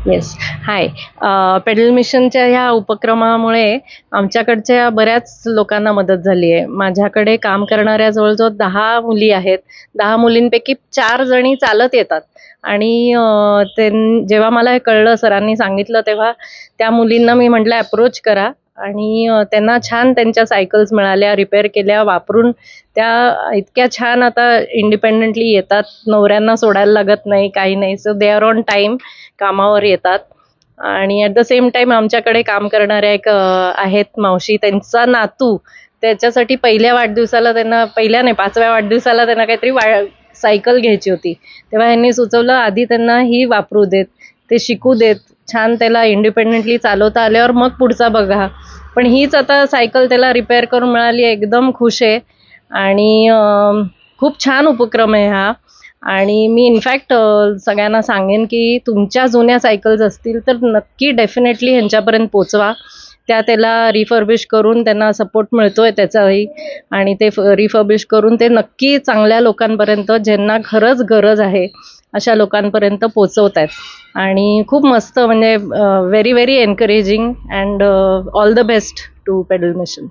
Yes. हाय. Pedal मिशनच्या ह्या उपक्रमामुळे आमच्याकडच्या बऱ्याच लोकांना मदत झाली आहे. माझ्याकडे काम करणाऱ्या जवळजवळ 10 मुली आहेत. 10 मुलींपैकी 4 जणी चालत येतात आणि जेव्हा मला हे कळलं, सरांनी सांगितलं, तेव्हा त्या मुलींना मी म्हटलं अप्रोच करा आणि त्यांना छान त्यांच्या सायकल्स मिळाल्या, रिपेअर केल्या, वापरून त्या इतक्या छान आता इंडिपेंडेंटली येतात. नवऱ्यांना सोडायला लागत नाही, काही नाही. So they are on time कामावर येतात. आणि ॲट द सेम टाइम आमच्याकडे काम करणाऱ्या एक आहेत मावशी, त्यांचा नातू त्याच्यासाठी पहिल्या नाही 5व्या वाढदिवसाला त्यांना काहीतरी सायकल घ्यायची होती. तेव्हा ह्यांनी सुचवलं आधी त्यांना ही वापरू देत, ते शिकू देत, छान त्याला इंडिपेंडेंटली चालवता आल्यावर मग पुढचा बघा. पण हीच आता सायकल त्याला रिपेअर करून मिळाली, एकदम खुश आहे. आणि खूप छान उपक्रम आहे हा. आणि मी इनफॅक्ट सगळ्यांना सांगेन की तुमच्या जुन्या सायकल्स असतील तर नक्की डेफिनेटली ह्यांच्यापर्यंत पोचवा. त्याला रिफर्बिश करून त्यांना सपोर्ट मिळतोय त्याचाही, आणि ते रिफर्बिश करून ते नक्की चांगल्या लोकांपर्यंत, ज्यांना खरंच गरज आहे अशा लोकांपर्यंत पोचवत आहेत. आणि खूप मस्त, म्हणजे very very encouraging and all the best to pedal mission.